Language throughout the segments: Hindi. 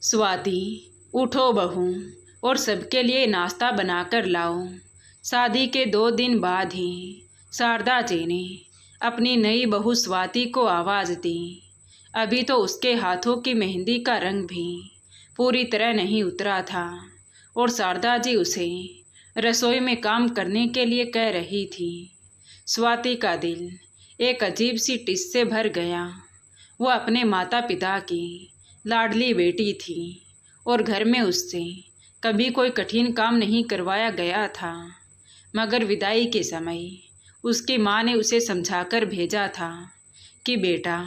स्वाति, उठो बहू और सबके लिए नाश्ता बनाकर लाओ। शादी के 2 दिन बाद ही शारदा जी ने अपनी नई बहू स्वाति को आवाज़ दी। अभी तो उसके हाथों की मेहंदी का रंग भी पूरी तरह नहीं उतरा था और शारदा जी उसे रसोई में काम करने के लिए कह रही थी। स्वाति का दिल एक अजीब सी टिस से भर गया। वो अपने माता पिता की लाडली बेटी थी और घर में उससे कभी कोई कठिन काम नहीं करवाया गया था, मगर विदाई के समय उसकी माँ ने उसे समझाकर भेजा था कि बेटा,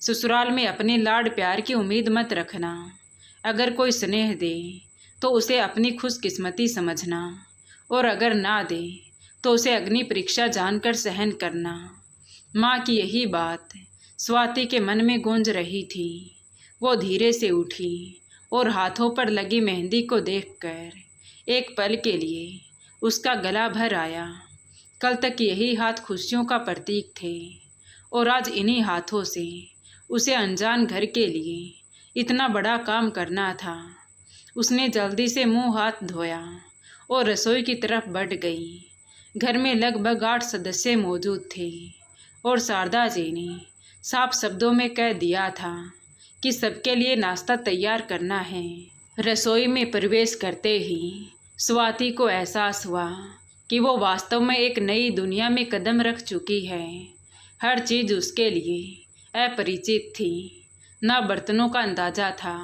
ससुराल में अपने लाड प्यार की उम्मीद मत रखना। अगर कोई स्नेह दे तो उसे अपनी खुशकिस्मती समझना और अगर ना दे तो उसे अग्नि परीक्षा जानकर सहन करना। माँ की यही बात स्वाति के मन में गूंज रही थी। वो धीरे से उठी और हाथों पर लगी मेहंदी को देखकर एक पल के लिए उसका गला भर आया। कल तक यही हाथ खुशियों का प्रतीक थे और आज इन्हीं हाथों से उसे अनजान घर के लिए इतना बड़ा काम करना था। उसने जल्दी से मुंह हाथ धोया और रसोई की तरफ बढ़ गई। घर में लगभग 8 सदस्य मौजूद थे और शारदा जी ने साफ शब्दों में कह दिया था कि सबके लिए नाश्ता तैयार करना है। रसोई में प्रवेश करते ही स्वाति को एहसास हुआ कि वो वास्तव में एक नई दुनिया में कदम रख चुकी है। हर चीज़ उसके लिए अपरिचित थी। न बर्तनों का अंदाज़ा था,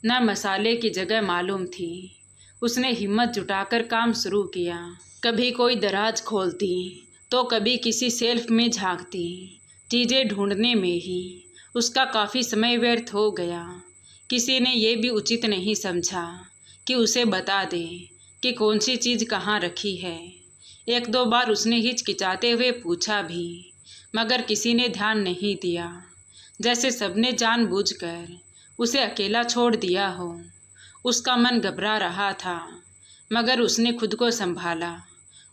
न मसाले की जगह मालूम थी। उसने हिम्मत जुटाकर काम शुरू किया। कभी कोई दराज खोलती तो कभी किसी शेल्फ में झांकती। चीज़ें ढूंढने में ही उसका काफ़ी समय व्यर्थ हो गया। किसी ने ये भी उचित नहीं समझा कि उसे बता दे कि कौन सी चीज़ कहाँ रखी है। 1-2 बार उसने हिचकिचाते हुए पूछा भी, मगर किसी ने ध्यान नहीं दिया, जैसे सबने जानबूझकर उसे अकेला छोड़ दिया हो। उसका मन घबरा रहा था, मगर उसने खुद को संभाला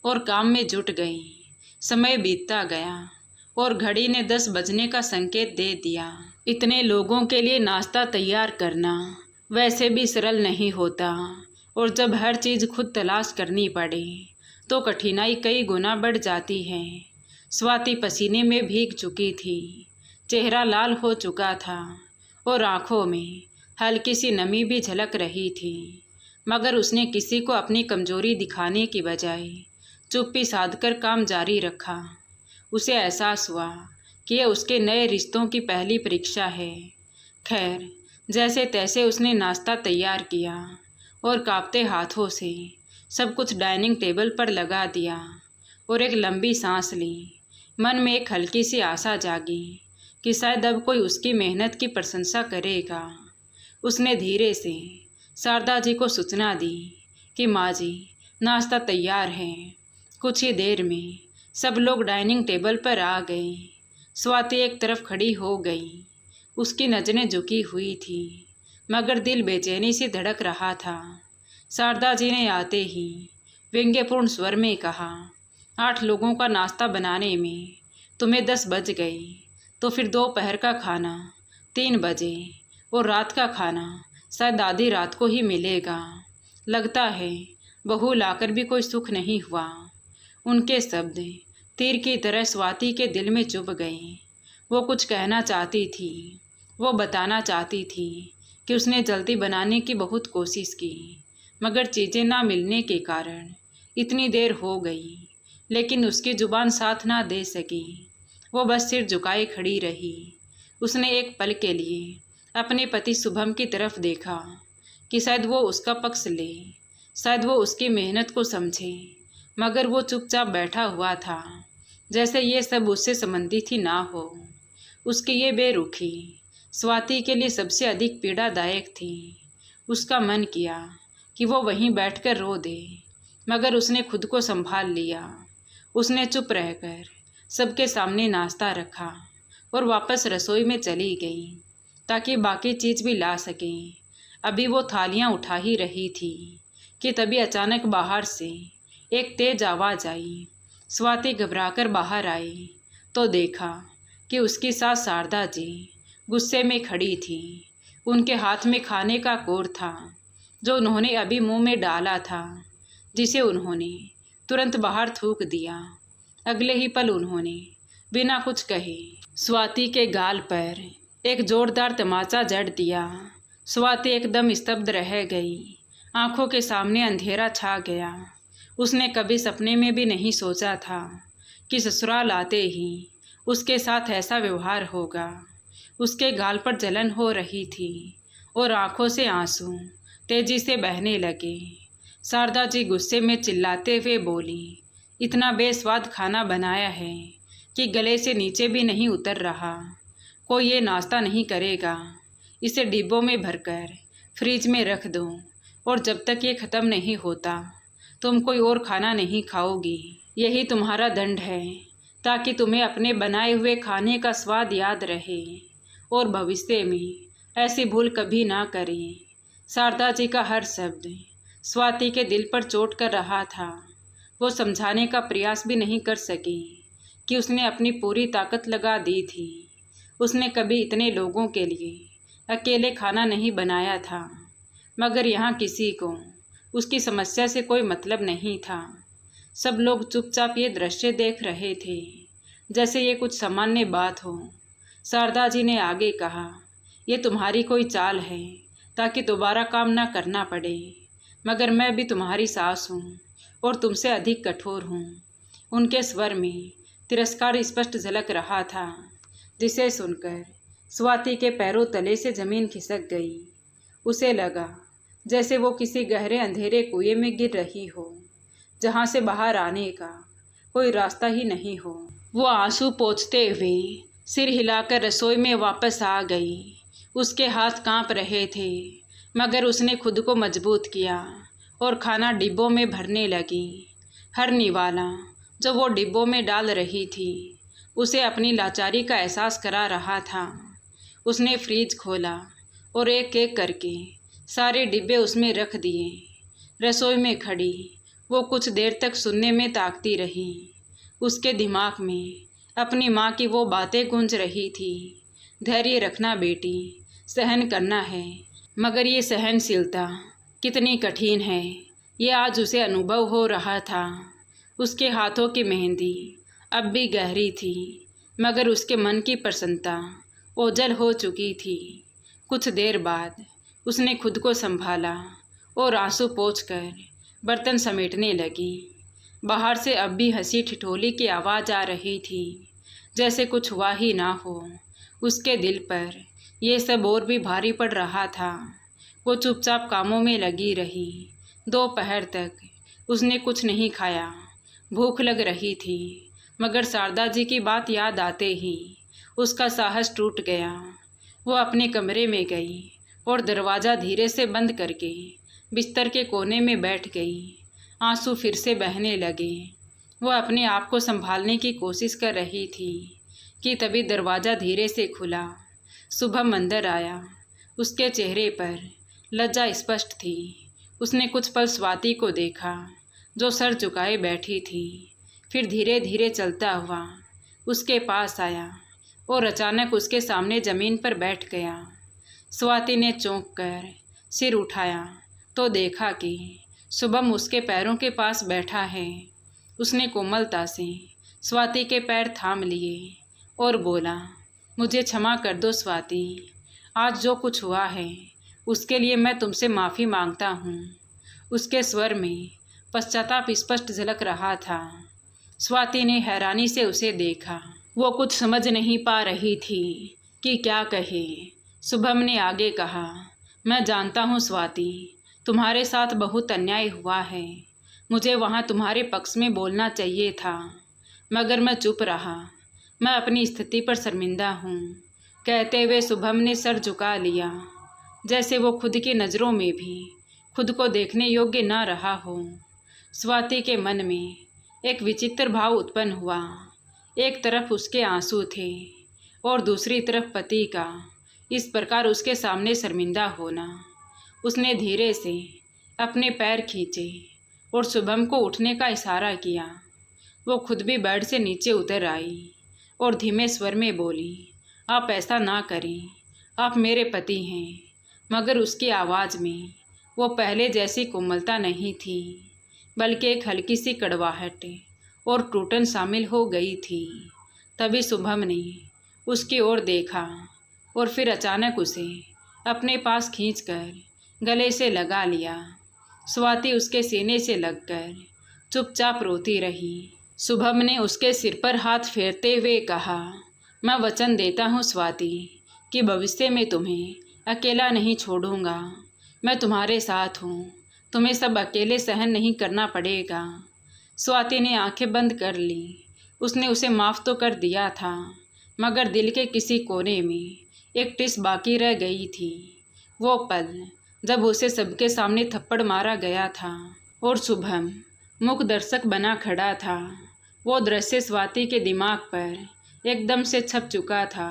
और काम में जुट गई। समय बीतता गया और घड़ी ने 10 बजने का संकेत दे दिया। इतने लोगों के लिए नाश्ता तैयार करना वैसे भी सरल नहीं होता और जब हर चीज़ खुद तलाश करनी पड़े तो कठिनाई कई गुना बढ़ जाती है। स्वाति पसीने में भीग चुकी थी, चेहरा लाल हो चुका था और आंखों में हल्की सी नमी भी झलक रही थी, मगर उसने किसी को अपनी कमजोरी दिखाने की बजाय चुप्पी साधकर काम जारी रखा। उसे एहसास हुआ कि यह उसके नए रिश्तों की पहली परीक्षा है। खैर, जैसे तैसे उसने नाश्ता तैयार किया और कांपते हाथों से सब कुछ डाइनिंग टेबल पर लगा दिया और एक लंबी सांस ली। मन में एक हल्की सी आशा जागी कि शायद अब कोई उसकी मेहनत की प्रशंसा करेगा। उसने धीरे से शारदा जी को सूचना दी कि माँ जी, नाश्ता तैयार है। कुछ ही देर में सब लोग डाइनिंग टेबल पर आ गए। स्वाति एक तरफ खड़ी हो गई। उसकी नज़रें झुकी हुई थी, मगर दिल बेचैनी से धड़क रहा था। शारदा जी ने आते ही व्यंग्यपूर्ण स्वर में कहा, 8 लोगों का नाश्ता बनाने में तुम्हें 10 बज गए, तो फिर दोपहर का खाना 3 बजे और रात का खाना शायद आधी रात को ही मिलेगा। लगता है बहू लाकर भी कोई सुख नहीं हुआ। उनके शब्द तीर की तरह स्वाति के दिल में चुभ गए। वो कुछ कहना चाहती थी, वो बताना चाहती थी कि उसने जल्दी बनाने की बहुत कोशिश की, मगर चीज़ें ना मिलने के कारण इतनी देर हो गई। लेकिन उसकी जुबान साथ ना दे सकी। वो बस सिर झुकाए खड़ी रही। उसने एक पल के लिए अपने पति शुभम की तरफ देखा कि शायद वो उसका पक्ष ले, शायद वो उसकी मेहनत को समझे, मगर वो चुपचाप बैठा हुआ था, जैसे ये सब उससे संबंधित ही ना हो। उसकी ये बेरुखी स्वाति के लिए सबसे अधिक पीड़ादायक थी। उसका मन किया कि वो वहीं बैठकर रो दे, मगर उसने खुद को संभाल लिया। उसने चुप रहकर सबके सामने नाश्ता रखा और वापस रसोई में चली गई ताकि बाकी चीज़ भी ला सकें। अभी वो थालियाँ उठा ही रही थी कि तभी अचानक बाहर से एक तेज आवाज़ आई। स्वाति घबराकर बाहर आई तो देखा कि उसकी सास शारदा जी गुस्से में खड़ी थी। उनके हाथ में खाने का कोर था जो उन्होंने अभी मुंह में डाला था, जिसे उन्होंने तुरंत बाहर थूक दिया। अगले ही पल उन्होंने बिना कुछ कहे स्वाति के गाल पर एक जोरदार तमाचा जड़ दिया। स्वाति एकदम स्तब्ध रह गई। आंखों के सामने अंधेरा छा गया। उसने कभी सपने में भी नहीं सोचा था कि ससुराल आते ही उसके साथ ऐसा व्यवहार होगा। उसके गाल पर जलन हो रही थी और आंखों से आंसू तेजी से बहने लगे। शारदा जी गुस्से में चिल्लाते हुए बोली, इतना बेस्वाद खाना बनाया है कि गले से नीचे भी नहीं उतर रहा। कोई ये नाश्ता नहीं करेगा। इसे डिब्बों में भरकर फ्रिज में रख दो और जब तक ये ख़त्म नहीं होता तुम कोई और खाना नहीं खाओगी। यही तुम्हारा दंड है ताकि तुम्हें अपने बनाए हुए खाने का स्वाद याद रहे और भविष्य में ऐसी भूल कभी ना करें। शारदा जी का हर शब्द स्वाति के दिल पर चोट कर रहा था। वो समझाने का प्रयास भी नहीं कर सकी कि उसने अपनी पूरी ताकत लगा दी थी। उसने कभी इतने लोगों के लिए अकेले खाना नहीं बनाया था, मगर यहाँ किसी को उसकी समस्या से कोई मतलब नहीं था। सब लोग चुपचाप ये दृश्य देख रहे थे जैसे ये कुछ सामान्य बात हो। शारदा जी ने आगे कहा, ये तुम्हारी कोई चाल है ताकि दोबारा काम ना करना पड़े, मगर मैं भी तुम्हारी सास हूँ और तुमसे अधिक कठोर हूँ। उनके स्वर में तिरस्कार स्पष्ट झलक रहा था, जिसे सुनकर स्वाति के पैरों तले से जमीन खिसक गई। उसे लगा जैसे वो किसी गहरे अंधेरे कुएं में गिर रही हो, जहाँ से बाहर आने का कोई रास्ता ही नहीं हो। वो आंसू पोंछते हुए सिर हिलाकर रसोई में वापस आ गई। उसके हाथ कांप रहे थे, मगर उसने खुद को मजबूत किया और खाना डिब्बों में भरने लगी। हर निवाला जो वो डिब्बों में डाल रही थी उसे अपनी लाचारी का एहसास करा रहा था। उसने फ्रिज खोला और एक एक करके सारे डिब्बे उसमें रख दिए। रसोई में खड़ी वो कुछ देर तक सुनने में ताकती रही। उसके दिमाग में अपनी माँ की वो बातें गूंज रही थी, धैर्य रखना बेटी, सहन करना है। मगर ये सहनशीलता कितनी कठिन है, ये आज उसे अनुभव हो रहा था। उसके हाथों की मेहंदी अब भी गहरी थी, मगर उसके मन की प्रसन्नता ओझल हो चुकी थी। कुछ देर बाद उसने खुद को संभाला और आंसू पोंछकर बर्तन समेटने लगी। बाहर से अब भी हंसी ठिठोली की आवाज़ आ रही थी, जैसे कुछ हुआ ही ना हो। उसके दिल पर यह सब और भी भारी पड़ रहा था। वो चुपचाप कामों में लगी रही। दोपहर तक उसने कुछ नहीं खाया। भूख लग रही थी, मगर शारदा जी की बात याद आते ही उसका साहस टूट गया। वो अपने कमरे में गई और दरवाज़ा धीरे से बंद करके बिस्तर के कोने में बैठ गई। आंसू फिर से बहने लगे। वो अपने आप को संभालने की कोशिश कर रही थी कि तभी दरवाज़ा धीरे से खुला। शुभम अंदर आया। उसके चेहरे पर लज्जा स्पष्ट थी। उसने कुछ पल स्वाति को देखा जो सर झुकाए बैठी थी, फिर धीरे धीरे चलता हुआ उसके पास आया और अचानक उसके सामने ज़मीन पर बैठ गया। स्वाति ने चौंक कर सिर उठाया तो देखा कि शुभम उसके पैरों के पास बैठा है। उसने कोमलता से स्वाति के पैर थाम लिए और बोला, मुझे क्षमा कर दो स्वाति, आज जो कुछ हुआ है उसके लिए मैं तुमसे माफ़ी मांगता हूँ। उसके स्वर में पश्चाताप स्पष्ट झलक रहा था। स्वाति ने हैरानी से उसे देखा। वो कुछ समझ नहीं पा रही थी कि क्या कहे। शुभम ने आगे कहा, मैं जानता हूँ स्वाति, तुम्हारे साथ बहुत अन्याय हुआ है। मुझे वहाँ तुम्हारे पक्ष में बोलना चाहिए था, मगर मैं चुप रहा। मैं अपनी स्थिति पर शर्मिंदा हूँ। कहते हुए शुभम ने सर झुका लिया, जैसे वो खुद की नज़रों में भी खुद को देखने योग्य ना रहा हो। स्वाति के मन में एक विचित्र भाव उत्पन्न हुआ। एक तरफ उसके आंसू थे और दूसरी तरफ पति का इस प्रकार उसके सामने शर्मिंदा होना। उसने धीरे से अपने पैर खींचे और शुभम को उठने का इशारा किया। वो खुद भी बेड से नीचे उतर आई और धीमे स्वर में बोली, आप ऐसा ना करें, आप मेरे पति हैं, मगर उसकी आवाज़ में वो पहले जैसी कोमलता नहीं थी, बल्कि एक हल्की सी कड़वाहट और टूटन शामिल हो गई थी। तभी शुभम ने उसकी ओर देखा और फिर अचानक उसे अपने पास खींचकर गले से लगा लिया। स्वाति उसके सीने से लगकर चुपचाप रोती रही। शुभम ने उसके सिर पर हाथ फेरते हुए कहा, मैं वचन देता हूँ स्वाति कि भविष्य में तुम्हें अकेला नहीं छोड़ूंगा। मैं तुम्हारे साथ हूँ, तुम्हें सब अकेले सहन नहीं करना पड़ेगा। स्वाति ने आंखें बंद कर ली। उसने उसे माफ़ तो कर दिया था, मगर दिल के किसी कोने में एक टिस बाकी रह गई थी। वो पल जब उसे सबके सामने थप्पड़ मारा गया था और शुभम मुख दर्शक बना खड़ा था। वो दृश्य स्वाति के दिमाग पर एकदम से छप चुका था।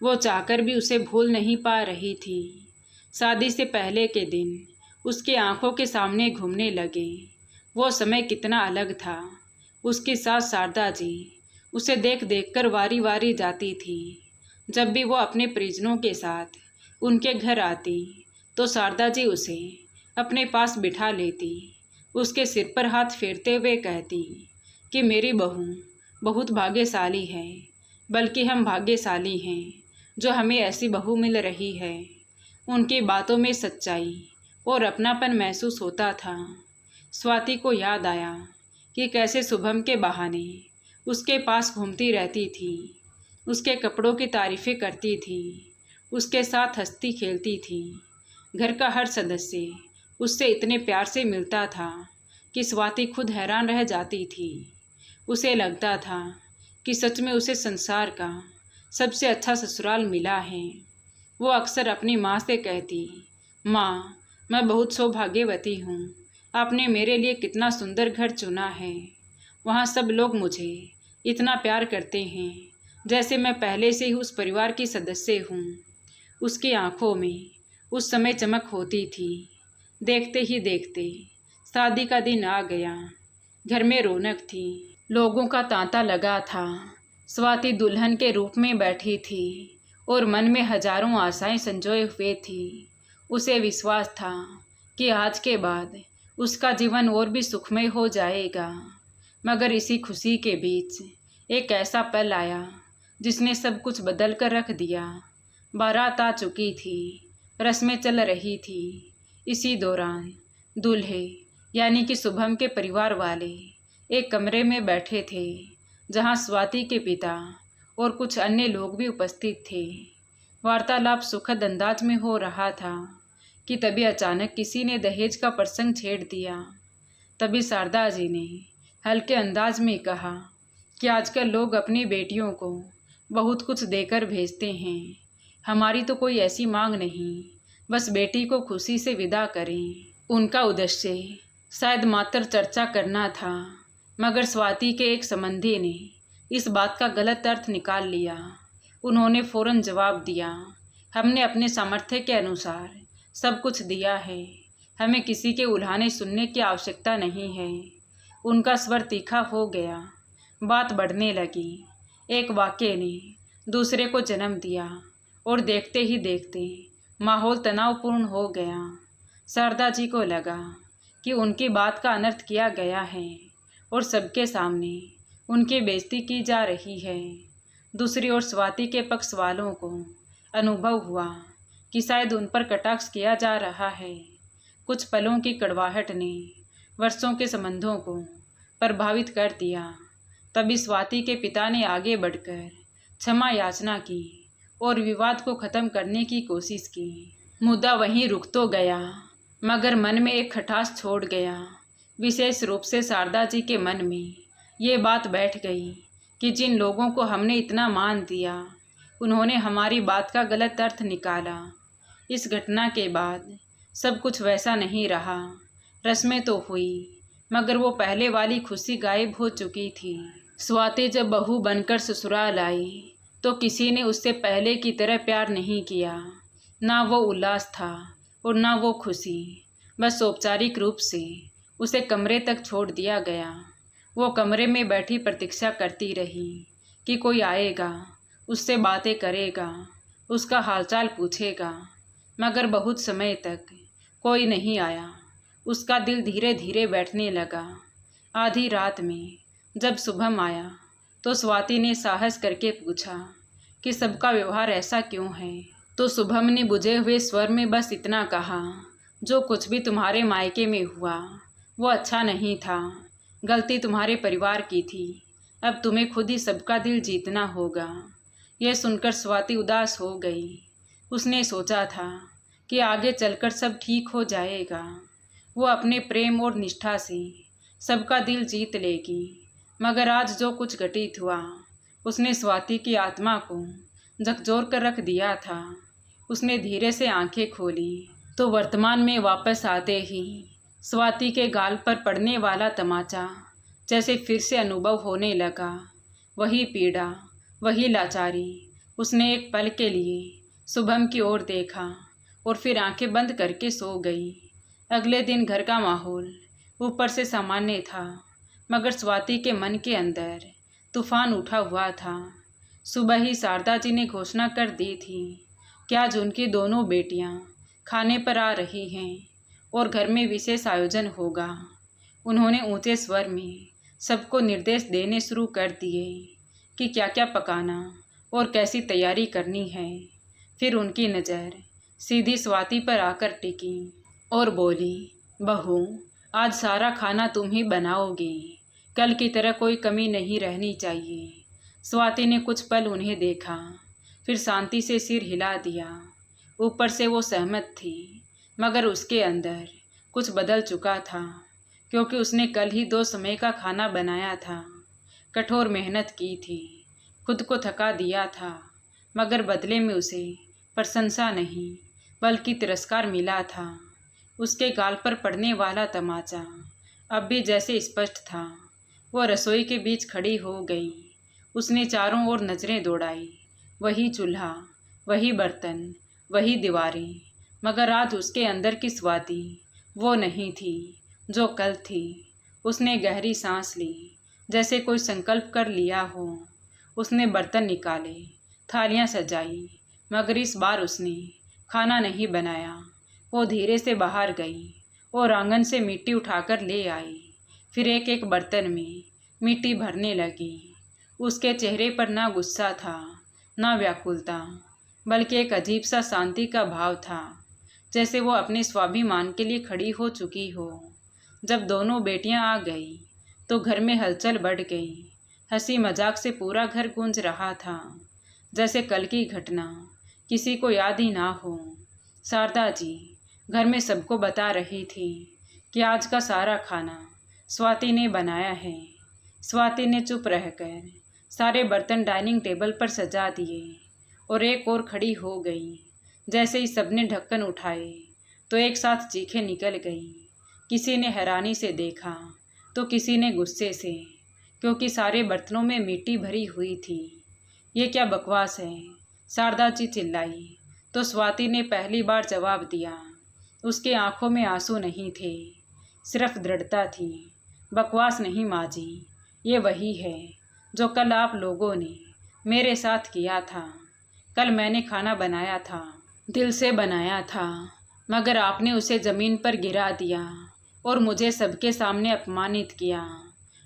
वो चाहकर भी उसे भूल नहीं पा रही थी। शादी से पहले के दिन उसकी आंखों के सामने घूमने लगे। वो समय कितना अलग था। उसकी सास शारदा जी उसे देख देख कर वारी वारी जाती थी। जब भी वो अपने परिजनों के साथ उनके घर आती तो शारदा जी उसे अपने पास बिठा लेती, उसके सिर पर हाथ फेरते हुए कहती कि मेरी बहू बहुत भाग्यशाली है, बल्कि हम भाग्यशाली हैं जो हमें ऐसी बहू मिल रही है। उनकी बातों में सच्चाई और अपनापन महसूस होता था। स्वाति को याद आया कि कैसे शुभम के बहाने उसके पास घूमती रहती थी, उसके कपड़ों की तारीफ़ें करती थी, उसके साथ हंसती खेलती थी। घर का हर सदस्य उससे इतने प्यार से मिलता था कि स्वाति खुद हैरान रह जाती थी। उसे लगता था कि सच में उसे संसार का सबसे अच्छा ससुराल मिला है। वो अक्सर अपनी माँ से कहती, माँ, मैं बहुत सौभाग्यवती हूँ, आपने मेरे लिए कितना सुंदर घर चुना है। वहाँ सब लोग मुझे इतना प्यार करते हैं जैसे मैं पहले से ही उस परिवार की सदस्य हूँ। उसकी आंखों में उस समय चमक होती थी। देखते ही देखते शादी का दिन आ गया। घर में रौनक थी, लोगों का तांता लगा था। स्वाति दुल्हन के रूप में बैठी थी और मन में हजारों आशाएं संजोए हुए थी। उसे विश्वास था कि आज के बाद उसका जीवन और भी सुखमय हो जाएगा। मगर इसी खुशी के बीच एक ऐसा पल आया जिसने सब कुछ बदल कर रख दिया। बारात आ चुकी थी, रस्में चल रही थी। इसी दौरान दूल्हे यानी कि शुभम के परिवार वाले एक कमरे में बैठे थे, जहां स्वाति के पिता और कुछ अन्य लोग भी उपस्थित थे। वार्तालाप सुखद अंदाज में हो रहा था कि तभी अचानक किसी ने दहेज का प्रसंग छेड़ दिया। तभी शारदा जी ने हल्के अंदाज में कहा कि आजकल लोग अपनी बेटियों को बहुत कुछ देकर भेजते हैं। हमारी तो कोई ऐसी मांग नहीं, बस बेटी को खुशी से विदा करें। उनका उद्देश्य शायद मात्र चर्चा करना था, मगर स्वाति के एक संबंधी ने इस बात का गलत अर्थ निकाल लिया। उन्होंने फौरन जवाब दिया, हमने अपने सामर्थ्य के अनुसार सब कुछ दिया है, हमें किसी के उल्हाने सुनने की आवश्यकता नहीं है। उनका स्वर तीखा हो गया, बात बढ़ने लगी। एक वाक्य ने दूसरे को जन्म दिया और देखते ही देखते माहौल तनावपूर्ण हो गया। शारदा जी को लगा कि उनकी बात का अनर्थ किया गया है और सबके सामने उनकी बेइज्जती की जा रही है। दूसरी ओर स्वाति के पक्ष वालों को अनुभव हुआ कि शायद उन पर कटाक्ष किया जा रहा है। कुछ पलों की कड़वाहट ने वर्षों के संबंधों को प्रभावित कर दिया। तभी स्वाति के पिता ने आगे बढ़कर क्षमा याचना की और विवाद को ख़त्म करने की कोशिश की। मुद्दा वहीं रुक तो गया, मगर मन में एक खटास छोड़ गया। विशेष रूप से शारदा जी के मन में ये बात बैठ गई कि जिन लोगों को हमने इतना मान दिया, उन्होंने हमारी बात का गलत अर्थ निकाला। इस घटना के बाद सब कुछ वैसा नहीं रहा। रस्में तो हुई, मगर वो पहले वाली खुशी गायब हो चुकी थी। स्वाति जब बहू बनकर ससुराल आई तो किसी ने उससे पहले की तरह प्यार नहीं किया। ना वो उल्लास था और ना वो खुशी। बस औपचारिक रूप से उसे कमरे तक छोड़ दिया गया। वो कमरे में बैठी प्रतीक्षा करती रही कि कोई आएगा, उससे बातें करेगा, उसका हालचाल पूछेगा। मगर बहुत समय तक कोई नहीं आया। उसका दिल धीरे धीरे बैठने लगा। आधी रात में जब शुभम आया तो स्वाति ने साहस करके पूछा कि सबका व्यवहार ऐसा क्यों है। तो शुभम ने बुझे हुए स्वर में बस इतना कहा, जो कुछ भी तुम्हारे मायके में हुआ वो अच्छा नहीं था। गलती तुम्हारे परिवार की थी। अब तुम्हें खुद ही सबका दिल जीतना होगा। यह सुनकर स्वाति उदास हो गई। उसने सोचा था कि आगे चलकर सब ठीक हो जाएगा। वो अपने प्रेम और निष्ठा से सबका दिल जीत लेगी। मगर आज जो कुछ घटित हुआ उसने स्वाति की आत्मा को झकझोर कर रख दिया था। उसने धीरे से आंखें खोली तो वर्तमान में वापस आते ही स्वाति के गाल पर पड़ने वाला तमाचा जैसे फिर से अनुभव होने लगा। वही पीड़ा, वही लाचारी। उसने एक पल के लिए शुभम की ओर देखा और फिर आंखें बंद करके सो गई। अगले दिन घर का माहौल ऊपर से सामान्य था, मगर स्वाति के मन के अंदर तूफान उठा हुआ था। सुबह ही शारदा जी ने घोषणा कर दी थी कि आज उनकी दोनों बेटियां खाने पर आ रही हैं और घर में विशेष आयोजन होगा। उन्होंने ऊंचे स्वर में सबको निर्देश देने शुरू कर दिए कि क्या क्या पकाना और कैसी तैयारी करनी है। फिर उनकी नज़र सीधी स्वाति पर आकर टिकी और बोली, बहू, आज सारा खाना तुम ही बनाओगी। कल की तरह कोई कमी नहीं रहनी चाहिए। स्वाति ने कुछ पल उन्हें देखा, फिर शांति से सिर हिला दिया। ऊपर से वो सहमत थी, मगर उसके अंदर कुछ बदल चुका था, क्योंकि उसने कल ही 2 समय का खाना बनाया था। कठोर मेहनत की थी, खुद को थका दिया था, मगर बदले में उसे प्रशंसा नहीं बल्कि तिरस्कार मिला था। उसके गाल पर पड़ने वाला तमाचा अब भी जैसे स्पष्ट था। वो रसोई के बीच खड़ी हो गई। उसने चारों ओर नजरें दौड़ाई। वही चूल्हा, वही बर्तन, वही दीवारें, मगर आज उसके अंदर की स्वाति वो नहीं थी जो कल थी। उसने गहरी सांस ली, जैसे कोई संकल्प कर लिया हो। उसने बर्तन निकाले, थालियां सजाई, मगर इस बार उसने खाना नहीं बनाया। वो धीरे से बाहर गई और आंगन से मिट्टी उठाकर ले आई। फिर एक एक बर्तन में मिट्टी भरने लगी। उसके चेहरे पर ना गुस्सा था, ना व्याकुलता, बल्कि एक अजीब सा शांति का भाव था, जैसे वो अपने स्वाभिमान के लिए खड़ी हो चुकी हो। जब दोनों बेटियां आ गई तो घर में हलचल बढ़ गई। हंसी मजाक से पूरा घर गूंज रहा था, जैसे कल की घटना किसी को याद ही ना हो। शारदा जी घर में सबको बता रही थी कि आज का सारा खाना स्वाति ने बनाया है। स्वाति ने चुप रहकर सारे बर्तन डाइनिंग टेबल पर सजा दिए और एक और खड़ी हो गई। जैसे ही सबने ढक्कन उठाए तो एक साथ चीखें निकल गई। किसी ने हैरानी से देखा तो किसी ने गुस्से से, क्योंकि सारे बर्तनों में मिट्टी भरी हुई थी। ये क्या बकवास है, शारदा जी चिल्लाई तो स्वाति ने पहली बार जवाब दिया। उसके आंखों में आंसू नहीं थे, सिर्फ दृढ़ता थी। बकवास नहीं माँ जी, ये वही है जो कल आप लोगों ने मेरे साथ किया था। कल मैंने खाना बनाया था, दिल से बनाया था, मगर आपने उसे ज़मीन पर गिरा दिया और मुझे सबके सामने अपमानित किया।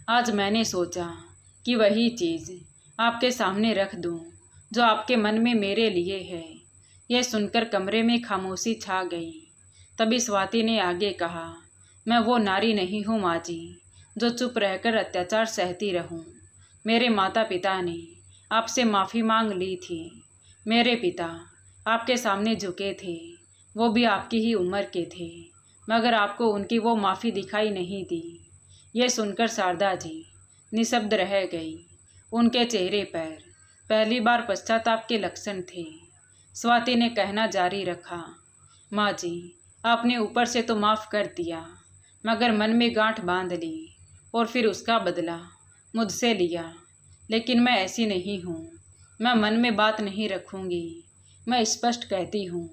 आज मैंने सोचा कि वही चीज़ आपके सामने रख दूं जो आपके मन में मेरे लिए है। यह सुनकर कमरे में खामोशी छा गई। तभी स्वाति ने आगे कहा, मैं वो नारी नहीं हूँ माँ जी जो चुप रहकर अत्याचार सहती रहूँ। मेरे माता पिता ने आपसे माफ़ी मांग ली थी। मेरे पिता आपके सामने झुके थे, वो भी आपकी ही उम्र के थे, मगर आपको उनकी वो माफ़ी दिखाई नहीं दी। ये सुनकर शारदा जी निशब्द रह गई। उनके चेहरे पर पहली बार पश्चाताप के लक्षण थे। स्वाति ने कहना जारी रखा, माँ जी, आपने ऊपर से तो माफ़ कर दिया, मगर मन में गांठ बांध ली और फिर उसका बदला मुझसे लिया। लेकिन मैं ऐसी नहीं हूँ, मैं मन में बात नहीं रखूँगी। मैं स्पष्ट कहती हूँ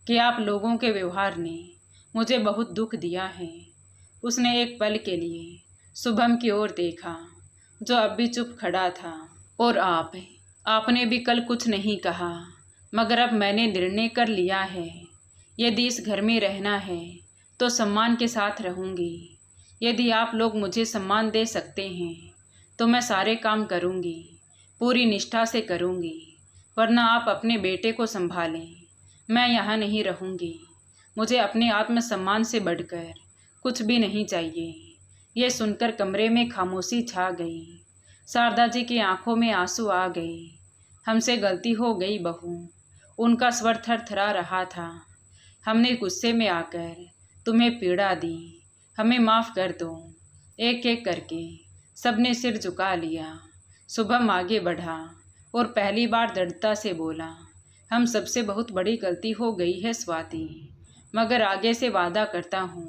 कि आप लोगों के व्यवहार ने मुझे बहुत दुख दिया है। उसने एक पल के लिए शुभम की ओर देखा, जो अब भी चुप खड़ा था। और आपने भी कल कुछ नहीं कहा, मगर अब मैंने निर्णय कर लिया है यदि इस घर में रहना है तो सम्मान के साथ रहूँगी। यदि आप लोग मुझे सम्मान दे सकते हैं तो मैं सारे काम करूँगी, पूरी निष्ठा से करूँगी, वरना आप अपने बेटे को संभालें। मैं यहाँ नहीं रहूँगी। मुझे अपने आत्मसम्मान से बढ़कर कुछ भी नहीं चाहिए। ये सुनकर कमरे में खामोशी छा गई। शारदा जी की आंखों में आंसू आ गए। हमसे गलती हो गई बहू। उनका स्वर थरथरा रहा था। हमने गुस्से में आकर तुम्हें पीड़ा दी, हमें माफ़ कर दो। एक एक करके सबने सिर झुका लिया। शुभम आगे बढ़ा और पहली बार दृढ़ता से बोला, हम सबसे बहुत बड़ी गलती हो गई है स्वाति, मगर आगे से वादा करता हूँ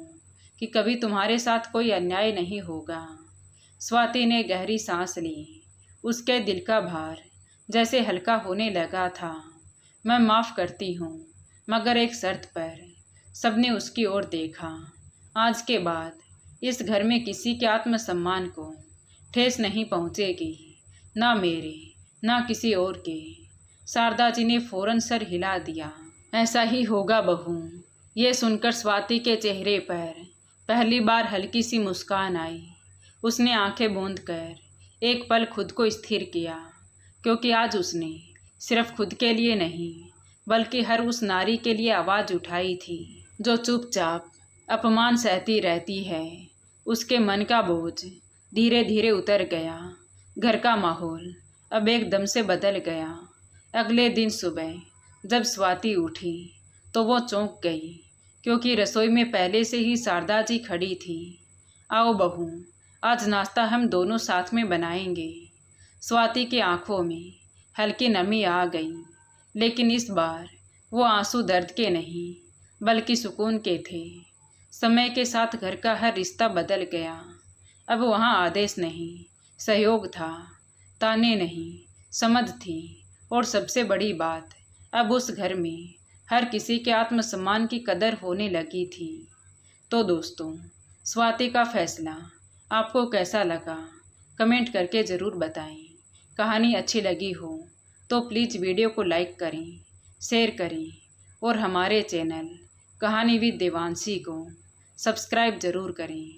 कि कभी तुम्हारे साथ कोई अन्याय नहीं होगा। स्वाति ने गहरी सांस ली। उसके दिल का भार जैसे हल्का होने लगा था। मैं माफ़ करती हूँ, मगर एक शर्त पर। सबने उसकी ओर देखा। आज के बाद इस घर में किसी के आत्मसम्मान को ठेस नहीं पहुँचेगी, ना मेरे ना किसी और के। शारदा जी ने फौरन सर हिला दिया। ऐसा ही होगा बहू। ये सुनकर स्वाति के चेहरे पर पहली बार हल्की सी मुस्कान आई। उसने आंखें बूंद कर एक पल खुद को स्थिर किया, क्योंकि आज उसने सिर्फ खुद के लिए नहीं बल्कि हर उस नारी के लिए आवाज़ उठाई थी जो चुपचाप अपमान सहती रहती है। उसके मन का बोझ धीरे धीरे उतर गया। घर का माहौल अब एकदम से बदल गया। अगले दिन सुबह जब स्वाति उठी तो वो चौंक गई, क्योंकि रसोई में पहले से ही शारदा जी खड़ी थी। आओ बहू, आज नाश्ता हम दोनों साथ में बनाएंगे। स्वाति की आंखों में हल्की नमी आ गई, लेकिन इस बार वो आंसू दर्द के नहीं बल्कि सुकून के थे। समय के साथ घर का हर रिश्ता बदल गया। अब वहाँ आदेश नहीं, सहयोग था, ताने नहीं, समझ थी। और सबसे बड़ी बात, अब उस घर में हर किसी के आत्मसम्मान की कदर होने लगी थी। तो दोस्तों, स्वाति का फैसला आपको कैसा लगा कमेंट करके ज़रूर बताएं। कहानी अच्छी लगी हो तो प्लीज़ वीडियो को लाइक करें, शेयर करें और हमारे चैनल कहानी विद देवांशी को सब्सक्राइब ज़रूर करें।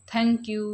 Thank you.